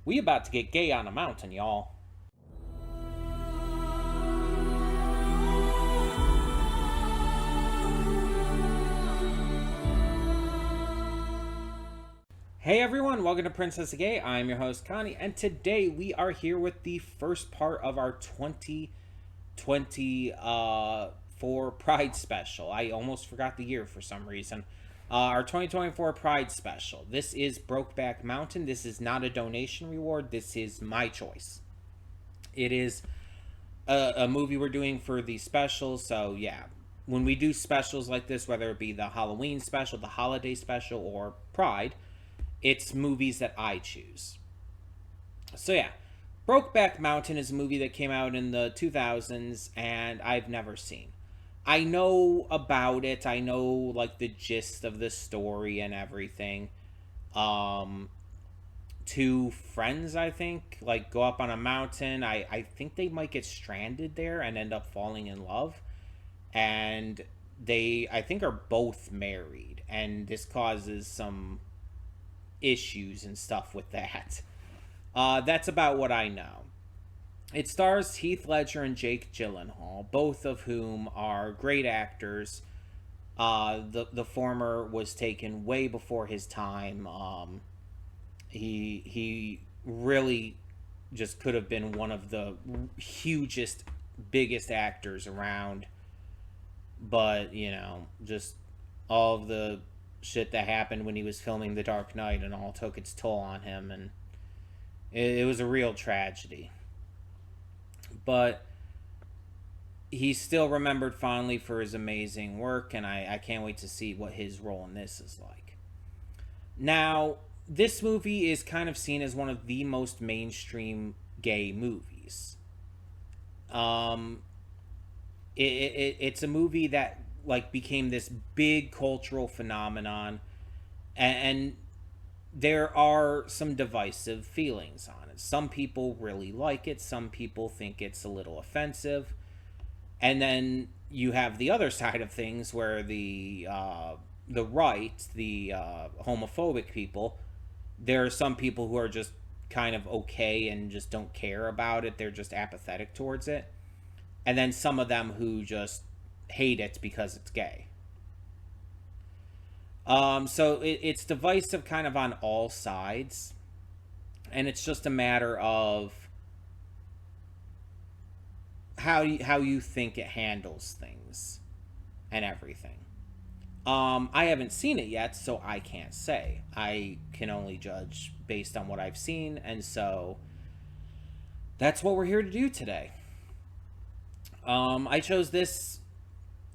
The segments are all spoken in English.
We about to get gay on a mountain, y'all. Hey everyone, welcome to Princess Gay. I'm your host Connie, and today we are here with the first part of our 2024 Pride special. I almost forgot the year for some reason. Our 2024 Pride special. This is Brokeback Mountain. This is not a donation reward. This is my choice. It is a movie we're doing for the specials. So yeah, when we do specials like this, whether it be the Halloween special, the holiday special, or Pride, it's movies that I choose. So yeah, Brokeback Mountain is a movie that came out in the 2000s and I've never seen. I know about it. I know like the gist of the story and everything. Um Two friends, I think, like go up on a mountain. I think they might get stranded there and end up falling in love. And they, I think, are both married, and this causes some issues and stuff with that. That's about what I know. It stars Heath Ledger and Jake Gyllenhaal, both of whom are great actors. The former was taken way before his time. He really just could have been one of the hugest, biggest actors around, but just all of the shit that happened when he was filming The Dark Knight and all took its toll on him, and it was a real tragedy. But he's still remembered fondly for his amazing work, and I can't wait to see what his role in this is like. Now, this movie is kind of seen as one of the most mainstream gay movies. Um, it's a movie that like became this big cultural phenomenon, and there are some divisive feelings on it. Some people really like it, some people think it's a little offensive, and then you have the other side of things where the right, the homophobic people, there are some people who are just kind of okay and just don't care about it. They're just apathetic towards it. And then some of them who just hate it because it's gay. So it's divisive kind of on all sides. And it's just a matter of how you think it handles things and everything. I haven't seen it yet, so I can't say. I can only judge based on what I've seen, and so that's what we're here to do today. I chose this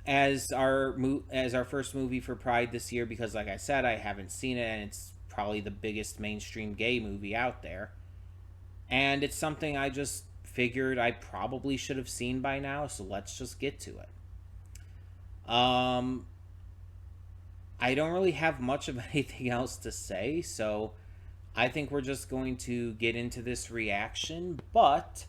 as our first movie for Pride this year because, like I said, I haven't seen it, and it's probably the biggest mainstream gay movie out there, and it's something I just figured I probably should have seen by now. So let's just get to it. Um, I don't really have much of anything else to say, so I think we're just going to get into this reaction. But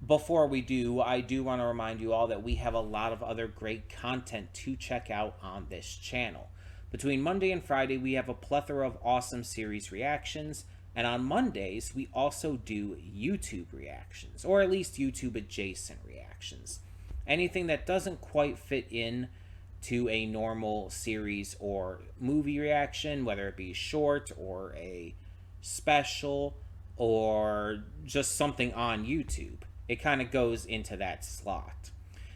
before we do, I do want to remind you all that we have a lot of other great content to check out on this channel. Between Monday and Friday, we have a plethora of awesome series reactions, and on Mondays, we also do YouTube reactions, or at least YouTube adjacent reactions. Anything that doesn't quite fit in to a normal series or movie reaction, whether it be short or a special or just something on YouTube. It kind of goes into that slot.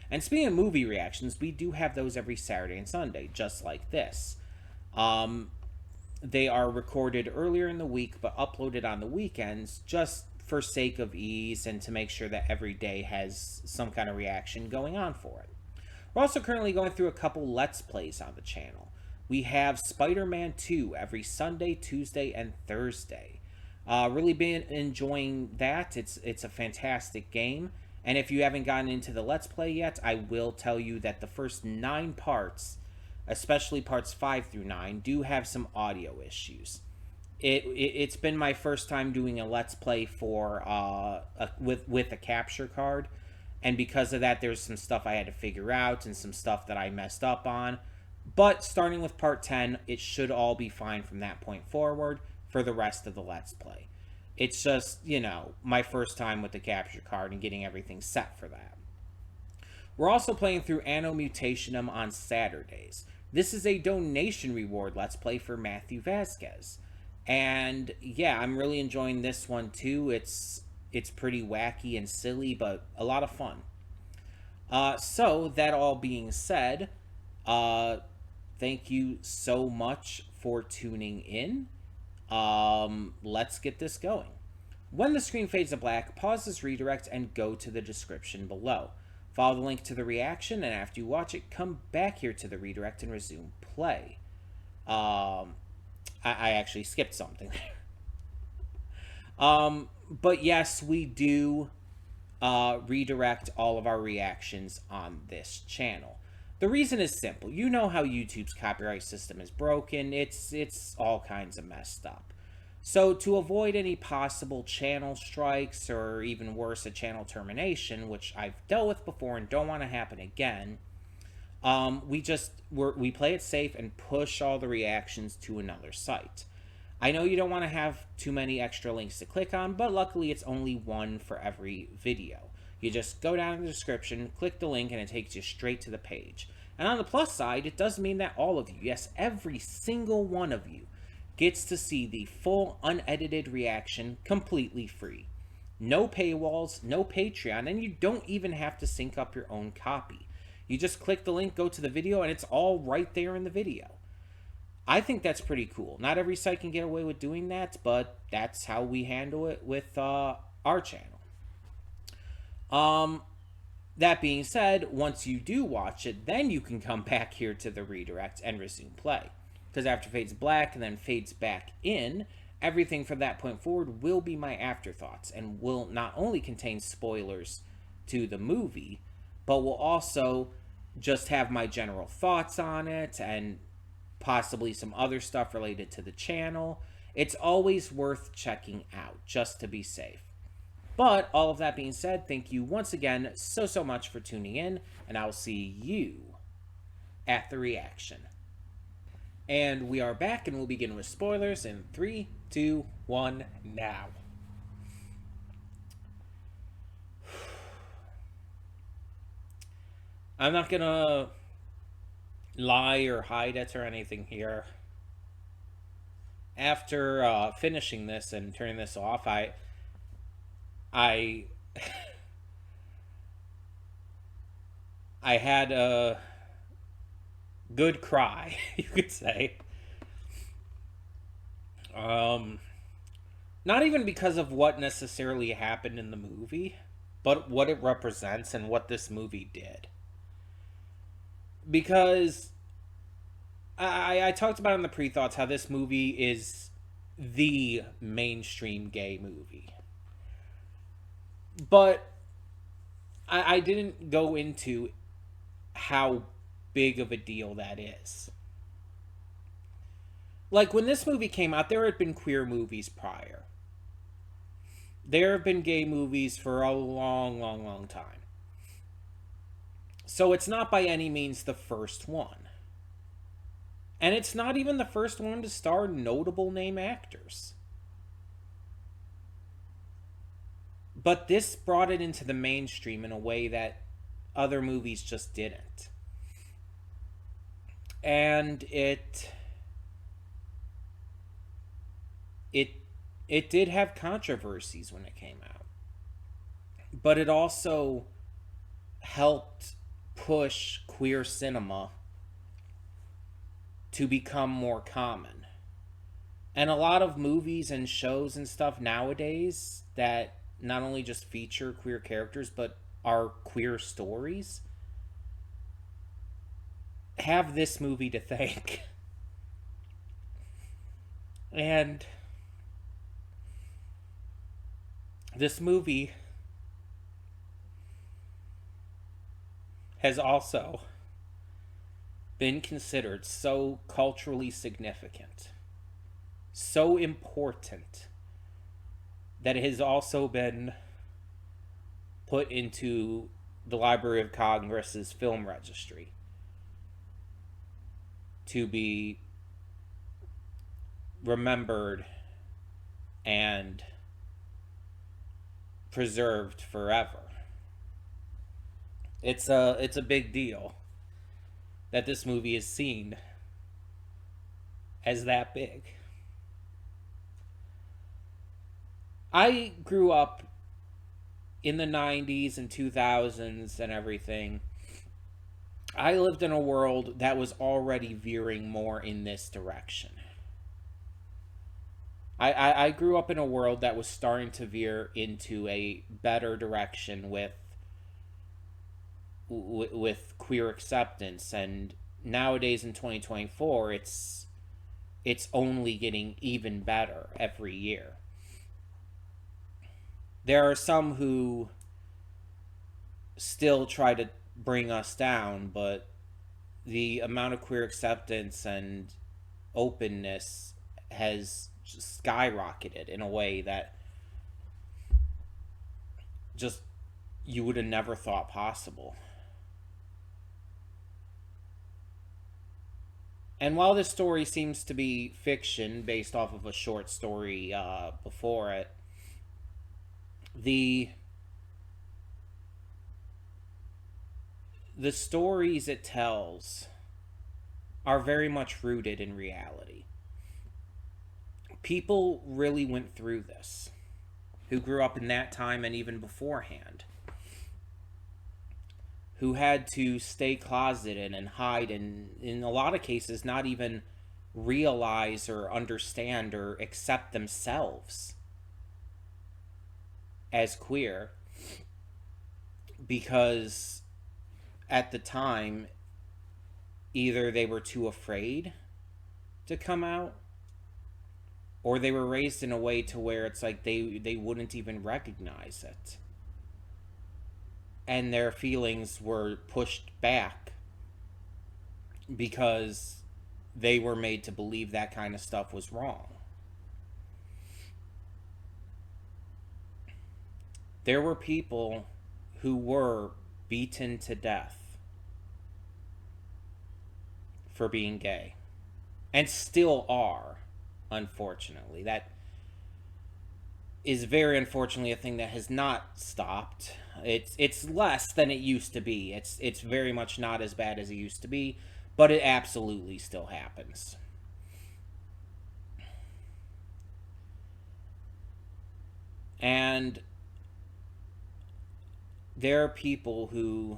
And speaking of movie reactions, we do have those every Saturday and Sunday, just like this. Um, they are recorded earlier in the week, but uploaded on the weekends, just for sake of ease and to make sure that every day has some kind of reaction going on for it. We're also currently going through a couple Let's Plays on the channel. We have Spider-Man 2 every Sunday, Tuesday, and Thursday. Really been enjoying that. It's a fantastic game. And if you haven't gotten into the Let's Play yet, I will tell you that the first 9 parts, especially parts 5 through 9, do have some audio issues. It's been my first time doing a Let's Play for with a capture card, and because of that, there's some stuff I had to figure out and some stuff that I messed up on. But starting with part 10, it should all be fine from that point forward for the rest of the Let's Play. It's just, my first time with the capture card and getting everything set for that. We're also playing through Anno Mutationum on Saturdays. This is a donation reward Let's Play for Matthew Vasquez. And yeah, I'm really enjoying this one too. It's pretty wacky and silly, but a lot of fun. So that all being said, uh, thank you so much for tuning in. Let's get this going. When the screen fades to black, pause this redirect and go to the description below. Follow the link to the reaction, and after you watch it, come back here to the redirect and resume play. I actually skipped something there. But yes, we do redirect all of our reactions on this channel. The reason is simple. You know how YouTube's copyright system is broken. It's all kinds of messed up. So to avoid any possible channel strikes or even worse, a channel termination, which I've dealt with before and don't want to happen again, we play it safe and push all the reactions to another site. I know you don't want to have too many extra links to click on, but luckily it's only one for every video. You just go down in the description, click the link, and it takes you straight to the page. And on the plus side, it does mean that all of you, yes, every single one of you, gets to see the full unedited reaction completely free. No paywalls, no Patreon, and you don't even have to sync up your own copy. You just click the link, go to the video, and it's all right there in the video. I think that's pretty cool. Not every site can get away with doing that, but that's how we handle it with our channel. That being said, once you do watch it, then you can come back here to the redirect and resume play. Because after fades black and then fades back in, everything from that point forward will be my afterthoughts and will not only contain spoilers to the movie, but will also just have my general thoughts on it and possibly some other stuff related to the channel. It's always worth checking out, just to be safe. But all of that being said, thank you once again so much for tuning in, and I'll see you at the reaction. And we are back, and we'll begin with spoilers in 3, 2, 1, now. I'm not gonna lie or hide it or anything here. After finishing this and turning this off, I had a good cry, you could say. Not even because of what necessarily happened in the movie, but what it represents and what this movie did. Because I talked about in the pre-thoughts how this movie is the mainstream gay movie. But I didn't go into how big of a deal that is. Like, when this movie came out, there had been queer movies prior. There have been gay movies for a long time. So it's not by any means the first one. And it's not even the first one to star notable name actors. But this brought it into the mainstream in a way that other movies just didn't. And it did have controversies when it came out. But it also helped push queer cinema to become more common. And a lot of movies and shows and stuff nowadays that not only just feature queer characters but are queer stories have this movie to thank. And this movie has also been considered so culturally significant, so important, that it has also been put into the Library of Congress's film registry to be remembered and preserved forever. It's a big deal that this movie is seen as that big. I grew up in the 90s and 2000s and everything. I lived in a world that was already veering more in this direction. I grew up in a world that was starting to veer into a better direction with queer acceptance, and nowadays in 2024 it's only getting even better every year. There are some who still try to bring us down, but the amount of queer acceptance and openness has skyrocketed in a way that just you would have never thought possible. And while this story seems to be fiction based off of a short story before it, the stories it tells are very much rooted in reality. People really went through this who grew up in that time and even beforehand, who had to stay closeted and hide, and in a lot of cases not even realize or understand or accept themselves as queer, because at the time either they were too afraid to come out, or they were raised in a way to where it's like they wouldn't even recognize it, and their feelings were pushed back because they were made to believe that kind of stuff was wrong. There were people who were beaten to death for being gay, and still are, unfortunately. That is very unfortunately a thing that has not stopped. It's less than it used to be. It's very much not as bad as it used to be, but it absolutely still happens. And there are people who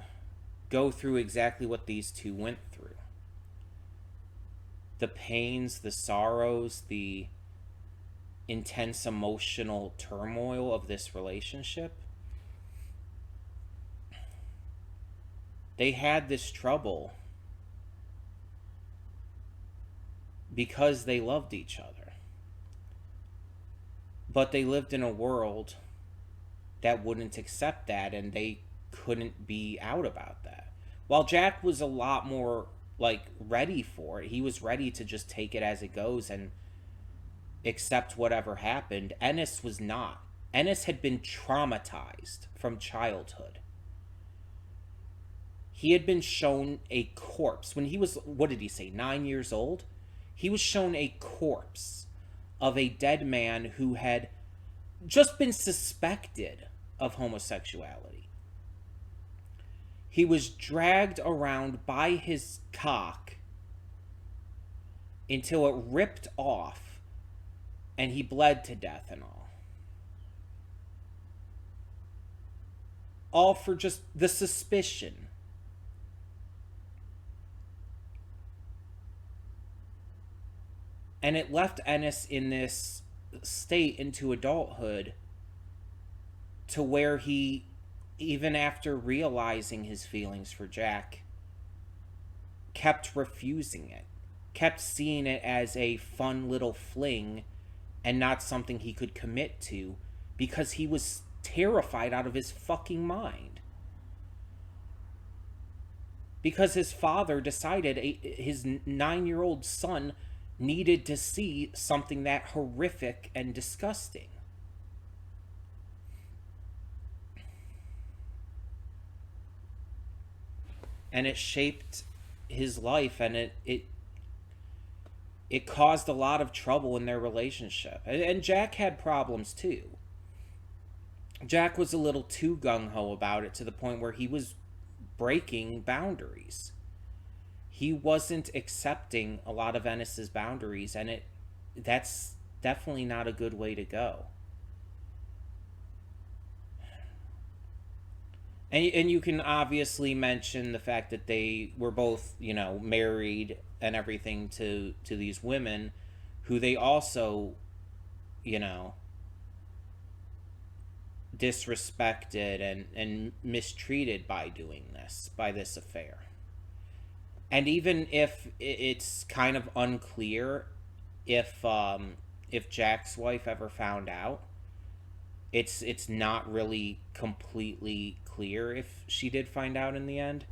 go through exactly what these two went through. The pains, the sorrows, the intense emotional turmoil of this relationship. They had this trouble because they loved each other. But they lived in a world that wouldn't accept that, and they couldn't be out about that. While Jack was a lot more ready for it, he was ready to just take it as it goes and accept whatever happened. Ennis was not. Ennis had been traumatized from childhood. He had been shown a corpse when he was, what did he say, 9 years old? He was shown a corpse of a dead man who had just been suspected of homosexuality. He was dragged around by his cock until it ripped off and he bled to death and all. All for just the suspicion. And it left Ennis in this state into adulthood to where he, even after realizing his feelings for Jack, kept refusing it, kept seeing it as a fun little fling and not something he could commit to, because he was terrified out of his fucking mind. Because his father decided his 9-year-old son needed to see something that horrific and disgusting. And it shaped his life, and it caused a lot of trouble in their relationship. And Jack had problems too. Jack was a little too gung-ho about it to the point where he was breaking boundaries. He wasn't accepting a lot of Ennis's boundaries, and that's definitely not a good way to go. And you can obviously mention the fact that they were both, married and everything to these women who they also, you know, disrespected and mistreated by doing this, by this affair. And even if it's kind of unclear if Jack's wife ever found out, it's not really completely clear if she did find out in the end.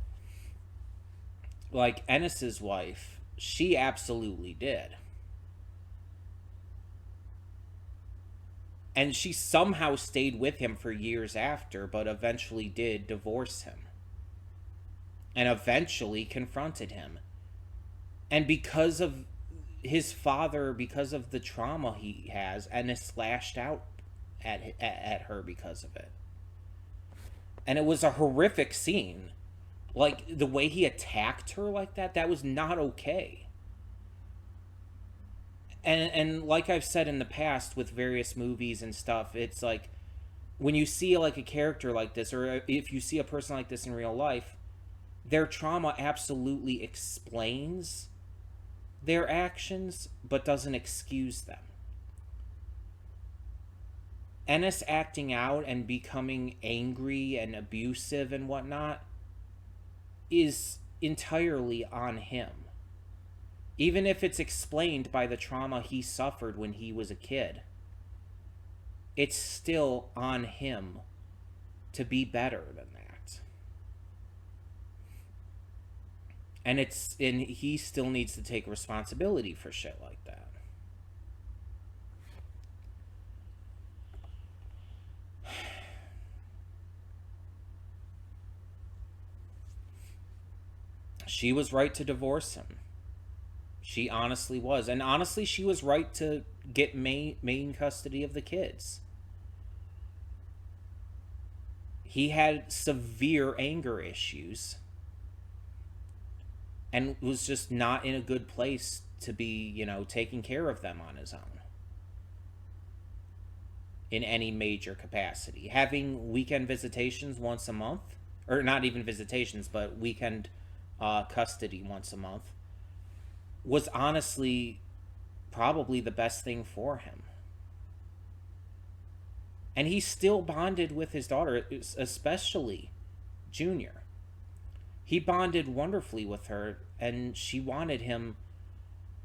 Like Ennis's wife, she absolutely did. And she somehow stayed with him for years after, but eventually did divorce him. And eventually confronted him. And because of his father, because of the trauma he has, Ennis lashed out at her because of it. And it was a horrific scene. Like, the way he attacked her like that was not okay. And like I've said in the past with various movies and stuff, it's like when you see like a character like this, or if you see a person like this in real life, their trauma absolutely explains their actions but doesn't excuse them. Ennis acting out and becoming angry and abusive and whatnot is entirely on him. Even if it's explained by the trauma he suffered when he was a kid, it's still on him to be better than that. And he still needs to take responsibility for shit like that. She was right to divorce him. She honestly was. And honestly, she was right to get main custody of the kids. He had severe anger issues and was just not in a good place to be, taking care of them on his own in any major capacity. Having weekend visitations once a month, or not even visitations, but weekend custody once a month, was honestly probably the best thing for him. And he still bonded with his daughter, especially Junior. He bonded wonderfully with her, and she wanted him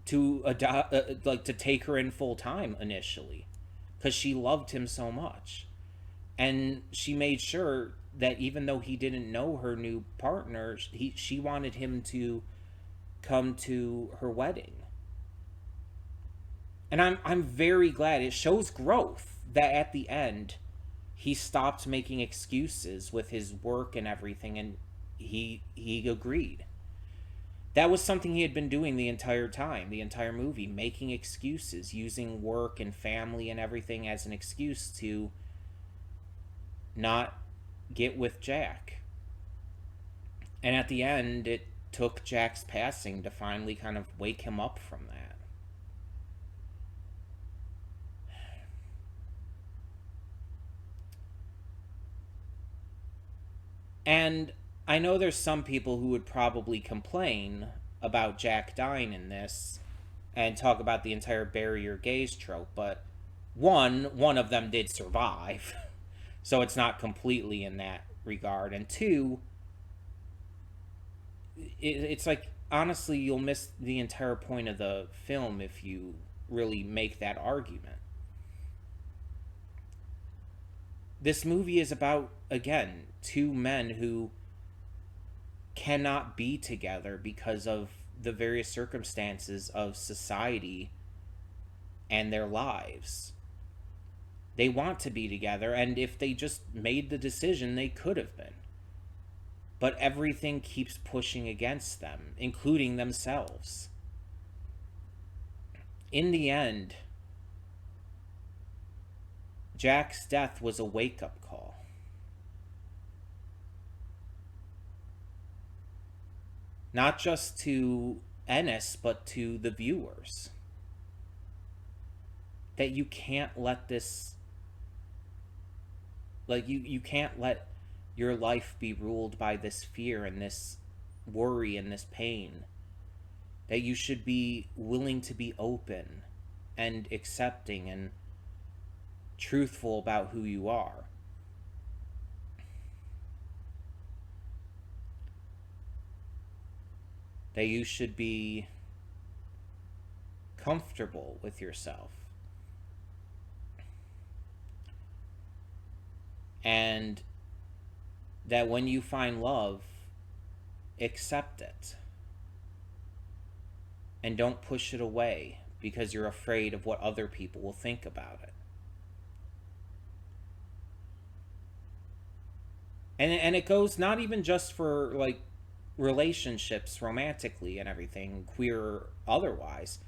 to to take her in full time initially, because she loved him so much. And she made sure that even though he didn't know her new partner, she wanted him to come to her wedding. And I'm very glad it shows growth that at the end he stopped making excuses with his work and everything, and he agreed. That was something he had been doing the entire time, the entire movie, making excuses, using work and family and everything as an excuse to not get with Jack. And at the end, it took Jack's passing to finally kind of wake him up from that. And I know there's some people who would probably complain about Jack dying in this and talk about the entire bury your gays trope, but one of them did survive, so it's not completely in that regard. And two, it's like, honestly, you'll miss the entire point of the film if you really make that argument. This movie is about, again, two men who cannot be together because of the various circumstances of society and their lives. They want to be together, and if they just made the decision, they could have been. But everything keeps pushing against them, including themselves. In the end, Jack's death was a wake-up call. Not just to Ennis, but to the viewers. That you can't let this... Like, you can't let your life be ruled by this fear and this worry and this pain. That you should be willing to be open and accepting and truthful about who you are. That you should be comfortable with yourself. And that when you find love, accept it. And don't push it away because you're afraid of what other people will think about it. And it goes not even just for, like, relationships romantically and everything, queer or otherwise.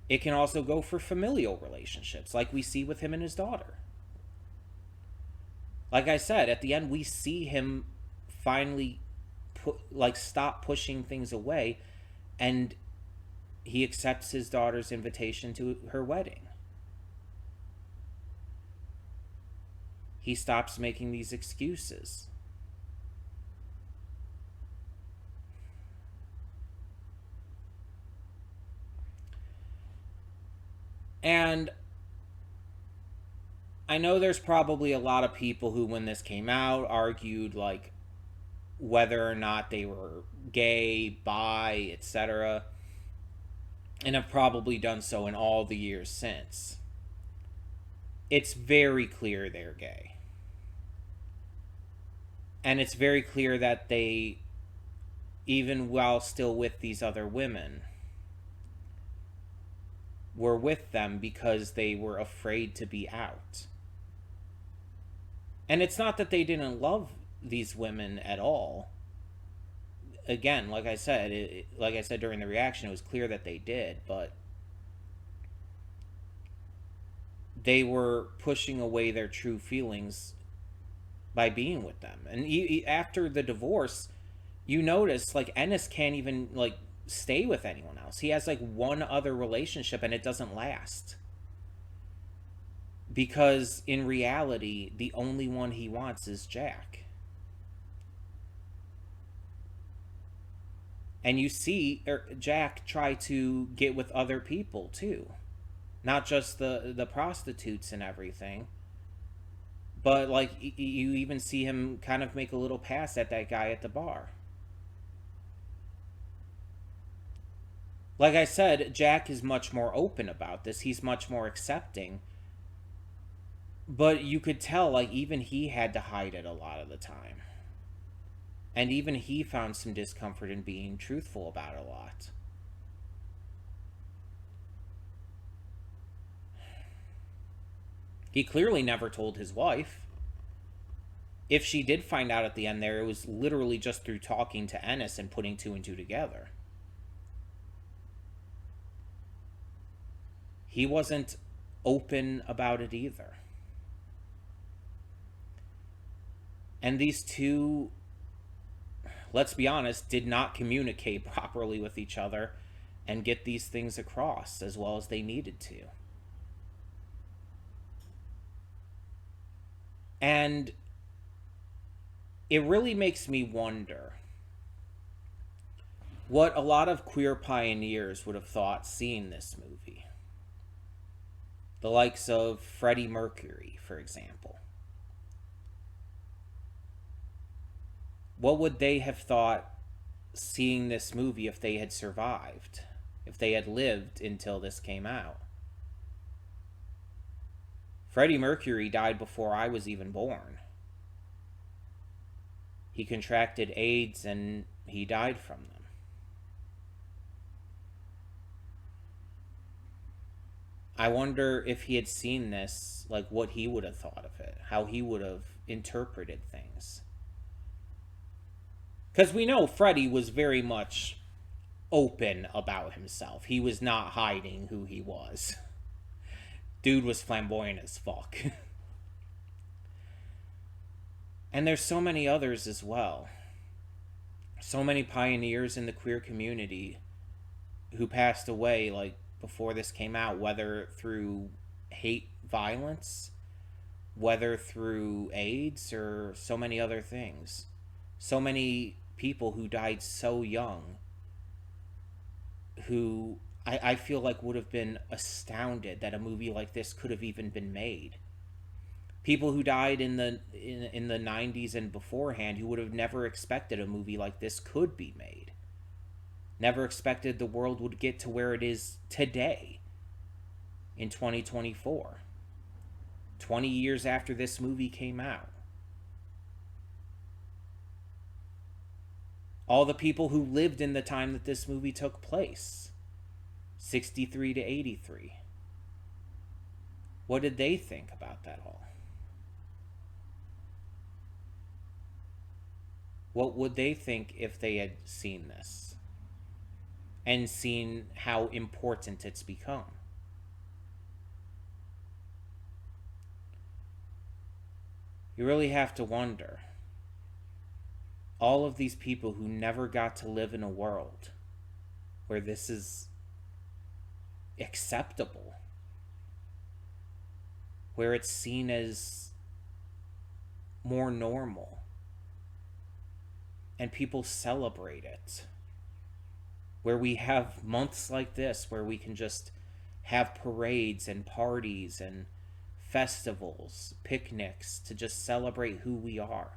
It can also go for familial relationships, like we see with him and his daughter. Like I said, at the end, we see him finally stop pushing things away, and he accepts his daughter's invitation to her wedding. He stops making these excuses. And I know there's probably a lot of people who, when this came out, argued, like, whether or not they were gay, bi, etc., and have probably done so in all the years since. It's very clear they're gay. And it's very clear that they, even while still with these other women, were with them because they were afraid to be out. And it's not that they didn't love these women at all. Again, like I said during the reaction, it was clear that they did, but they were pushing away their true feelings by being with them. And after the divorce, you notice, like, Ennis can't even, like, stay with anyone else. He has, like, one other relationship, and it doesn't last. Because in reality, the only one he wants is Jack. And you see Jack try to get with other people too. Not just the prostitutes and everything. But, like, you even see him kind of make a little pass at that guy at the bar. Like I said, Jack is much more open about this. He's much more accepting. But you could tell, like, even he had to hide it a lot of the time. And even he found some discomfort in being truthful about it a lot. He clearly never told his wife. If she did find out at the end there, it was literally just through talking to Ennis and putting two and two together. He wasn't open about it either. And these two, let's be honest, did not communicate properly with each other and get these things across as well as they needed to. And it really makes me wonder what a lot of queer pioneers would have thought seeing this movie. The likes of Freddie Mercury, for example. What would they have thought seeing this movie if they had survived? If they had lived until this came out? Freddie Mercury died before I was even born. He contracted AIDS and he died from them. I wonder if he had seen this, like, what he would have thought of it, how he would have interpreted things. Because we know Freddie was very much open about himself. He was not hiding who he was. Dude was flamboyant as fuck. And there's so many others as well. So many pioneers in the queer community who passed away, like, before this came out, whether through hate violence, whether through AIDS, or so many other things. So many people who died so young, who I feel like would have been astounded that a movie like this could have even been made. People who died in the 90s and beforehand, who would have never expected a movie like this could be made. Never expected the world would get to where it is today in 2024. 20 years after this movie came out. All the people who lived in the time that this movie took place, 63 to 83. What did they think about that all? What would they think if they had seen this and seen how important it's become? You really have to wonder. All of these people who never got to live in a world where this is acceptable, where it's seen as more normal, and people celebrate it, where we have months like this where we can just have parades and parties and festivals, picnics, to just celebrate who we are.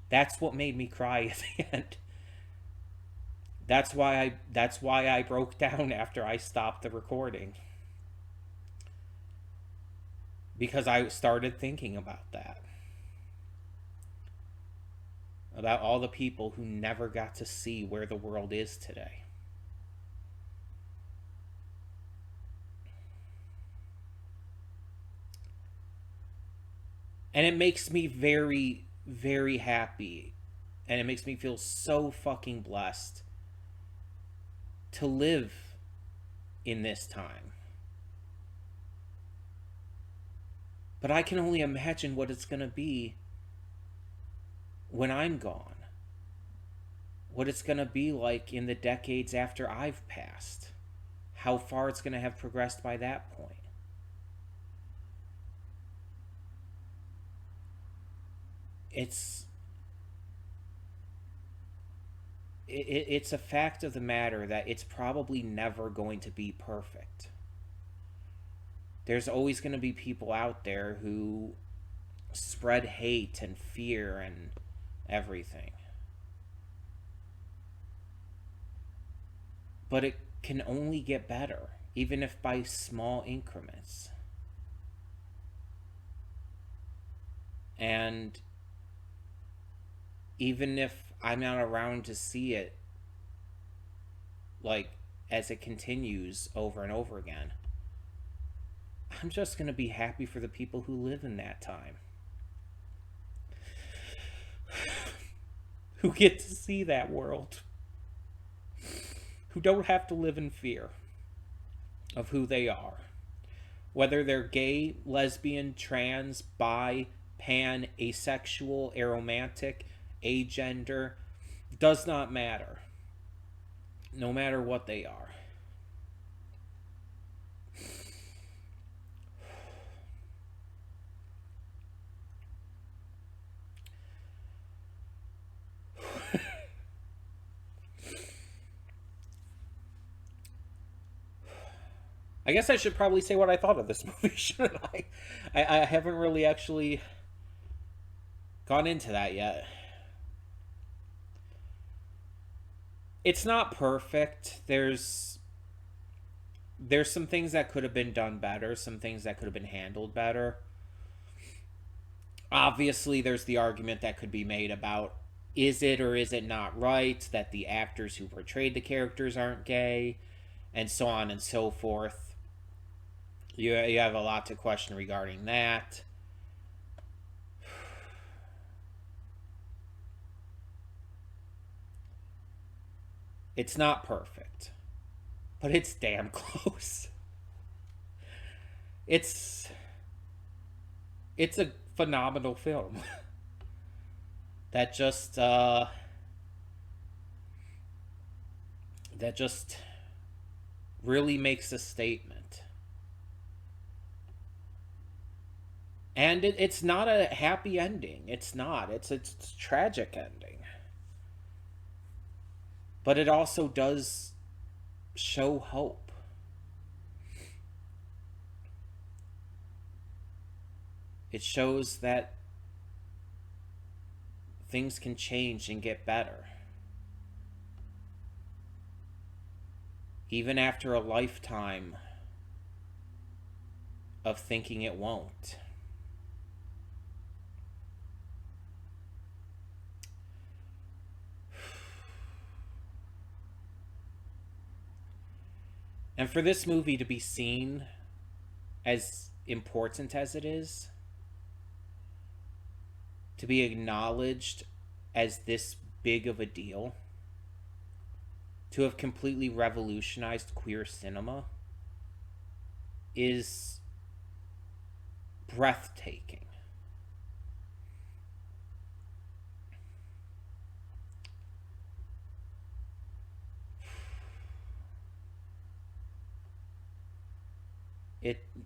That's what made me cry at the end. That's why I broke down after I stopped the recording. Because I started thinking about that. About all the people who never got to see where the world is today. And it makes me very, very happy. And it makes me feel so fucking blessed to live in this time. But I can only imagine what it's going to be when I'm gone. What it's going to be like in the decades after I've passed. How far it's going to have progressed by that point. It's a fact of the matter that it's probably never going to be perfect. There's always going to be people out there who spread hate and fear and everything. But it can only get better, even if by small increments. And even if I'm not around to see it, like, as it continues over and over again, I'm just going to be happy for the people who live in that time. Who get to see that world. Who don't have to live in fear of who they are. Whether they're gay, lesbian, trans, bi, pan, asexual, aromantic, agender, does not matter. No matter what they are. I guess I should probably say what I thought of this movie, shouldn't I? I haven't really actually gone into that yet. It's not perfect. There's some things that could have been done better, some things that could have been handled better. Obviously, there's the argument that could be made about, is it or is it not right that the actors who portrayed the characters aren't gay, and so on and so forth. You have a lot to question regarding that. It's not perfect, but it's damn close. It's a phenomenal film that just really makes a statement. And it's not a happy ending. It's not. It's a tragic ending. But it also does show hope. It shows that things can change and get better. Even after a lifetime of thinking it won't. And for this movie to be seen as important as it is, to be acknowledged as this big of a deal, to have completely revolutionized queer cinema, is breathtaking.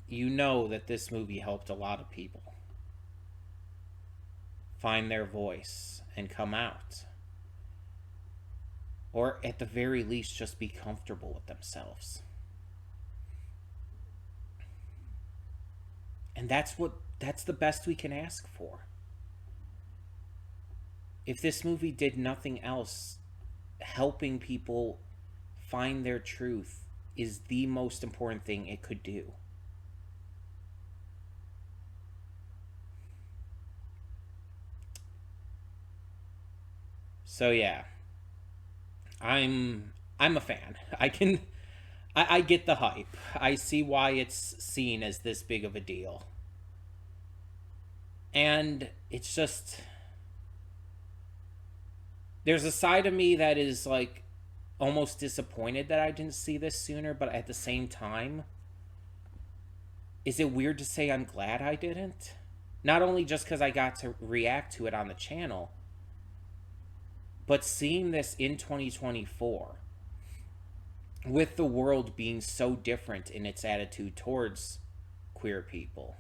You know that this movie helped a lot of people find their voice and come out. Or at the very least, just be comfortable with themselves. And that's the best we can ask for. If this movie did nothing else, helping people find their truth is the most important thing it could do. So yeah, I'm a fan. I get the hype. I see why it's seen as this big of a deal. And it's just, there's a side of me that is like almost disappointed that I didn't see this sooner, but at the same time, is it weird to say I'm glad I didn't? Not only just because I got to react to it on the channel, but seeing this in 2024, with the world being so different in its attitude towards queer people,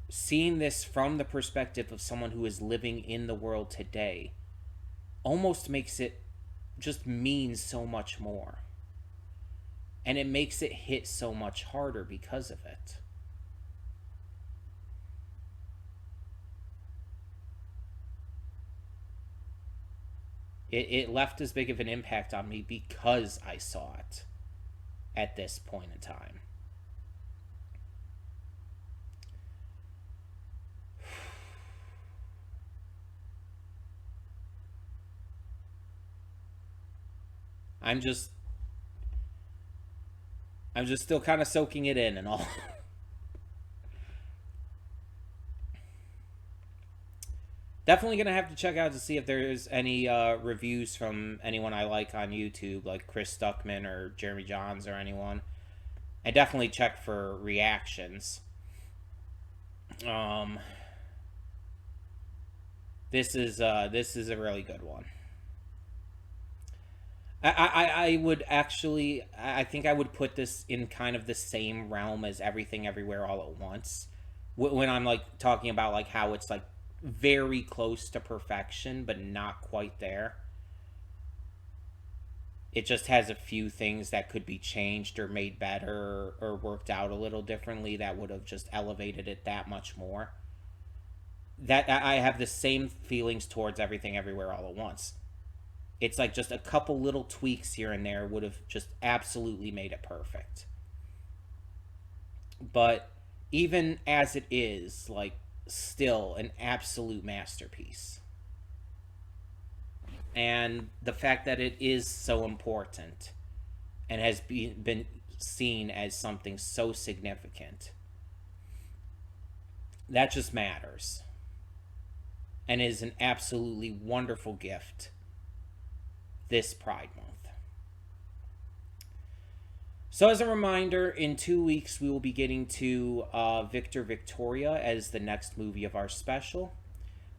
seeing this from the perspective of someone who is living in the world today almost makes it just mean so much more. And it makes it hit so much harder because of it. It left as big of an impact on me because I saw it at this point in time. I'm just still kind of soaking it in and all. Definitely gonna have to check out to see if there's any reviews from anyone I like on YouTube, like Chris Stuckman or Jeremy Johns or anyone. And definitely check for reactions. This is a really good one. I would actually, I think I would put this in kind of the same realm as Everything Everywhere All at Once, when I'm like talking about like how it's like very close to perfection but not quite there. It just has a few things that could be changed or made better or worked out a little differently that would have just elevated it that much more. That I have the same feelings towards Everything Everywhere All at Once. It's like just a couple little tweaks here and there would have just absolutely made it perfect. But even as it is, like, still an absolute masterpiece. And the fact that it is so important and has been seen as something so significant, that just matters. And is an absolutely wonderful gift this Pride Month. So as a reminder, in 2 weeks we will be getting to Victor Victoria as the next movie of our special.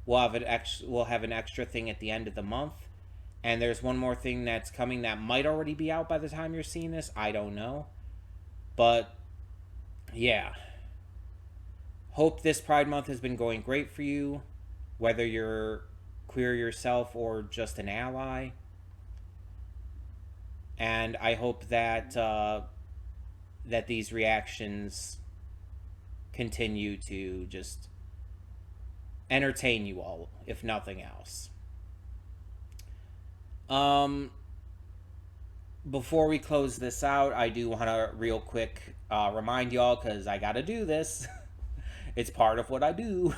We'll have an extra thing at the end of the month. And there's one more thing that's coming that might already be out by the time you're seeing this. I don't know. But yeah. Hope this Pride Month has been going great for you, whether you're queer yourself or just an ally. And I hope that that these reactions continue to just entertain you all, if nothing else. Before we close this out, I do want to real quick remind y'all, because I got to do this. It's part of what I do.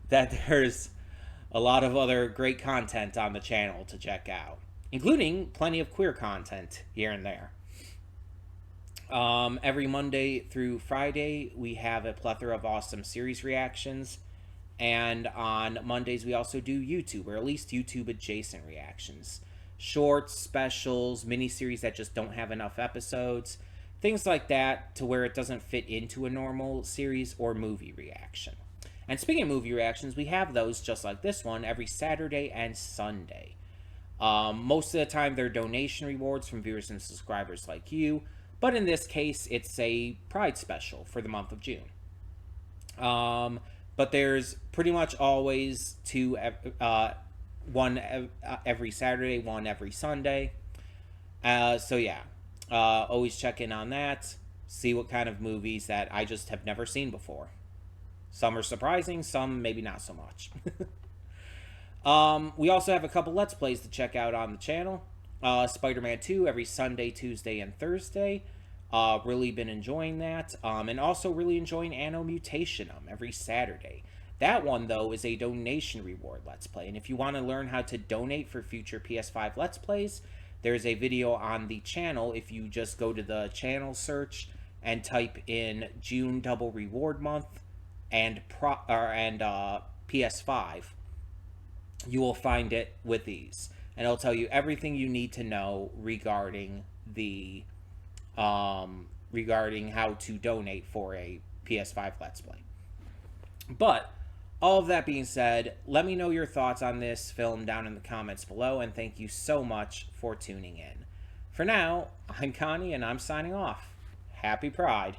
That there's a lot of other great content on the channel to check out, including plenty of queer content here and there. Every Monday through Friday, we have a plethora of awesome series reactions. And on Mondays, we also do YouTube, or at least YouTube adjacent reactions. Shorts, specials, miniseries that just don't have enough episodes. Things like that, to where it doesn't fit into a normal series or movie reaction. And speaking of movie reactions, we have those just like this one every Saturday and Sunday. Most of the time, they're donation rewards from viewers and subscribers like you. But in this case, it's a Pride special for the month of June. But there's pretty much always one every Saturday, one every Sunday. So yeah, always check in on that. See what kind of movies that I just have never seen before. Some are surprising, some maybe not so much. We also have a couple Let's Plays to check out on the channel. Spider-Man 2 every Sunday, Tuesday, and Thursday. Really been enjoying that. And also really enjoying Anno Mutationum every Saturday. That one, though, is a donation reward Let's Play. And if you want to learn how to donate for future PS5 Let's Plays, there's a video on the channel. If you just go to the channel search and type in June Double Reward Month and PS5, you will find it with these. And it'll tell you everything you need to know regarding the regarding how to donate for a PS5 Let's Play. But all of that being said, let me know your thoughts on this film down in the comments below, and thank you so much for tuning in. For now, I'm Connie, and I'm signing off. Happy Pride.